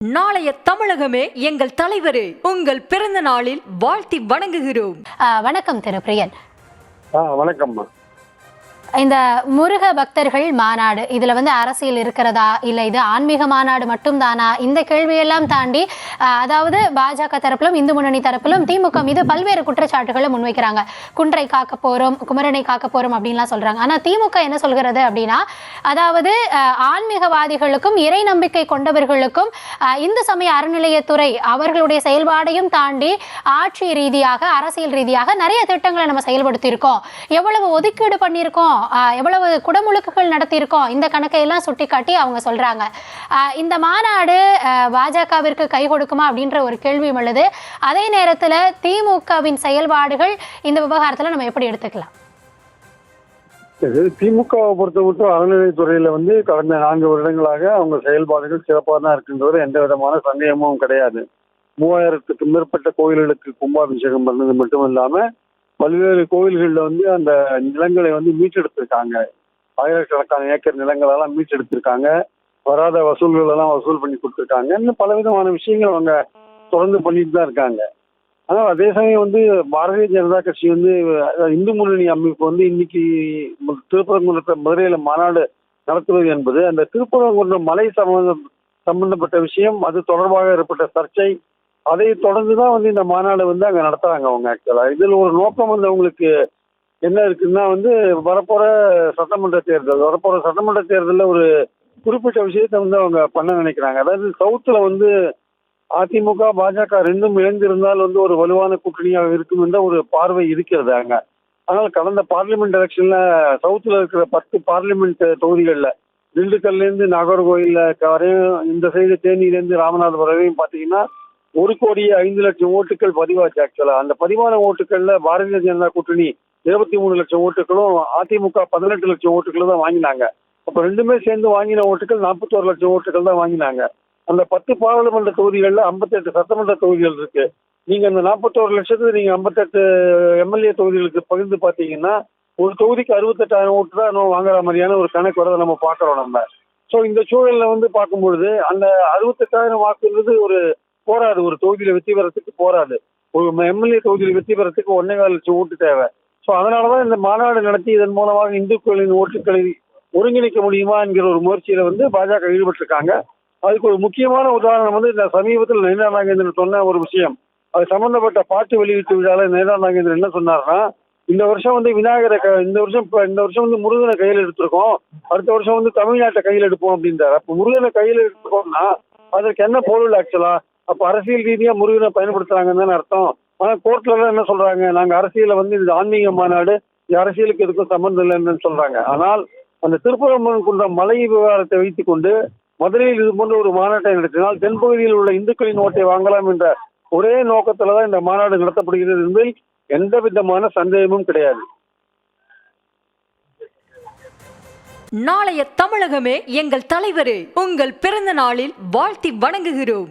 நாளைய தமிழகமே எங்கள் தலைவரே, உங்கள் பிறந்த நாளில் வாழ்த்தி வணங்குகிறோம். வணக்கம் திரு பிரியன். வணக்கம்மா. இந்த முருக பக்தர்கள் மாநாடு, இதுல அரசியல் இருக்கிறதா இல்ல இது ஆன்மீக மாநாடு மட்டும் தானா? இந்த கேள்வியெல்லாம் தாண்டி அதாவது பாஜக தரப்பிலும் இந்து முன்னணி தரப்பிலும் திமுக மீது பல்வேறு குற்றச்சாட்டுகளை முன்வைக்கிறாங்க. குன்றை காக்க போறோம், குமரனை காக்க போறோம் அப்படின்லாம் சொல்றாங்க. ஆனா திமுக என்ன சொல்கிறது அப்படின்னா, அதாவது ஆன்மீகவாதிகளுக்கும் இறை நம்பிக்கை கொண்டவர்களுக்கும் இந்து சமய அறநிலையத்துறை அவர்களுடைய செயல்பாடையும் தாண்டி ஆட்சி ரீதியாக அரசியல் ரீதியாக நிறைய திட்டங்களை நம்ம செயல்படுத்தி இருக்கோம், எவ்வளவு ஒதுக்கீடு பண்ணியிருக்கோம், எவ்வளவு குடமுழுக்குகள் நடத்தியிருக்கோம், இந்த கணக்கையெல்லாம் சுட்டிக்காட்டி அவங்க சொல்றாங்க. இந்த மாநாடு பாஜகவிற்கு கை கொடுக்குமா அப்படின்ற ஒரு கேள்வியும் உள்ளது. அதே நேரத்தில் திமுகவின் செயல்பாடுகள் இந்த விவகாரத்தில் நம்ம எப்படி எடுத்துக்கலாம்? திமுகவை பொறுத்த மட்டும் அறநிலையத்துறையில கடந்த 4 வருடங்களாக அவங்க செயல்பாடுகள் சிறப்பாக தான் இருக்கின்றது. எந்த விதமான சந்தேகமும் கிடையாது. 3000க்கும் மேற்பட்ட கோயில்களுக்கு கும்பாபிஷேகம் பண்ணது மட்டும் இல்லாம பல்வேறு கோயில்கள்ல அந்த நிலங்களை மீட்டெடுத்திருக்காங்க. ஆயிரக்கணக்கான ஏக்கர் நிலங்களெல்லாம் மீட்டெடுத்திருக்காங்க. வராத வசூல்கள் எல்லாம் வசூல் பண்ணி கொடுத்துருக்காங்க. இன்னும் பலவிதமான விஷயங்கள் அவங்க தொடர்ந்து பண்ணிட்டு தான் இருக்காங்க. ஆனால் அதே சமயம் பாரதிய ஜனதா கட்சி இந்து முன்னணி அமைப்பு இன்னைக்கு திருப்பரங்குன்றத்தை மதுரையில மாநாடு நடத்துவது என்பது அந்த திருப்பரங்குன்றம் மலை சம்பந்தப்பட்ட விஷயம், அது தொடர்பாக ஏற்பட்ட சர்ச்சை, அதை தொடர்ந்துதான் இந்த மாநாடு அங்க நடத்துறாங்க அவங்க. ஆக்சுவலா இதுல ஒரு நோக்கம் அவங்களுக்கு என்ன இருக்குன்னா, வரப்போற சட்டமன்ற தேர்தலில் ஒரு குறிப்பிட்ட விஷயத்த அவங்க பண்ண நினைக்கிறாங்க. அதாவது சவுத்துல அதிமுக பாஜக ரெண்டும் இணைந்திருந்தால் ஒரு வலுவான கூட்டணியாக இருக்கும் என்ற ஒரு பார்வை இருக்கிறது அங்க. ஆனால் கடந்த பார்லிமெண்ட் எலெக்ஷன்ல சவுத்துல இருக்கிற 10 பார்லிமெண்ட் தொகுதிகள்ல திண்டுக்கல்ல இருந்து நாகர்கோயில் வரையும், இந்த சைடு தேனியிலேருந்து ராமநாதபுரம் வரையும் பாத்தீங்கன்னா 1,05,00,000 ஓட்டுகள் பதிவாச்சு. ஆக்சுவலா அந்த பதிவான ஓட்டுகள்ல பாரதிய ஜனதா கூட்டணி 23 லட்சம் ஓட்டுகளும் அதிமுக 18 லட்சம் ஓட்டுகளும் தான் வாங்கினாங்க. அப்ப ரெண்டுமே சேர்ந்து வாங்கின ஓட்டுகள் 41 லட்சம் ஓட்டுகள் தான் வாங்கினாங்க. அந்த 10 பாராளுமன்ற தொகுதிகள்ல 58 சட்டமன்ற தொகுதிகள் இருக்கு. நீங்க அந்த 41 லட்சத்துக்கு நீங்க 58 எம்எல்ஏ தொகுதிகளுக்கு பகிர்ந்து பாத்தீங்கன்னா ஒரு தொகுதிக்கு 68,000 ஓட்டு தான் வாங்குற மாதிரியான ஒரு கணக்கு வரதை நம்ம பாக்குறோம் நம்ம. ஸோ இந்த சூழல்ல பார்க்கும்பொழுது அந்த 68,000 வாக்குன்றது போராது, ஒரு தொகுதியில வெற்றி பெறத்துக்கு போராது. ஒரு எம்எல்ஏ தொகுதியில் வெற்றி பெறத்துக்கு 1,4 லட்சம் ஓட்டு தேவை. ஸோ அதனாலதான் இந்த மாநாடு நடத்தி இதன் மூலமாக இந்துக்களின் ஓட்டுக்களை ஒருங்கிணைக்க முடியுமா என்கிற ஒரு முயற்சியில பாஜக ஈடுபட்டிருக்காங்க. அதுக்கு ஒரு முக்கியமான உதாரணம் இந்த சமீபத்தில் நயினார் நாகேந்திரன் சொன்ன ஒரு விஷயம். அது சம்பந்தப்பட்ட பாட்டு வெளியீட்டு விழால நயினார் நாகேந்திரன் என்ன சொன்னார்னா, இந்த வருஷம் விநாயகரை இந்த வருஷம் முருகனை கையில் எடுத்திருக்கோம், அடுத்த வருஷம் தமிழ்நாட்டை கையில் எடுப்போம் அப்படின்றாரு. அப்ப முருகனை கையில் எடுத்துக்கோம்னா அதற்கு என்ன பொருள்? ஆக்சுவலா அப்ப அரசியல் ரீதியா முருகனை பயன்படுத்துறாங்கன்னு தானே அர்த்தம். ஆனா கோர்ட்ல எல்லாம் என்ன சொல்றாங்க, நாங்க அரசியல இது ஆன்மீக மாநாடு, அரசியலுக்கு எதுக்கும் சம்பந்தம் இல்லைன்னு சொல்றாங்க. ஆனால் அந்த திருப்பரங்குன்றம் மலை விவகாரத்தை வைத்துக் கொண்டு மதுரையில் இது போன்ற ஒரு மாநாட்டை நடத்தினால் தென்பகுதியில் உள்ள இந்துக்களின் ஓட்டை வாங்கலாம் என்ற ஒரே நோக்கத்துலதான் இந்த மாநாடு நடத்தப்படுகிறது என்பதில் எந்த விதமான சந்தேகமும் கிடையாது. நாளைய தமிழகமே எங்கள் தலைவரே, உங்கள் பிறந்த நாளில் வாழ்த்தி வணங்குகிறோம்.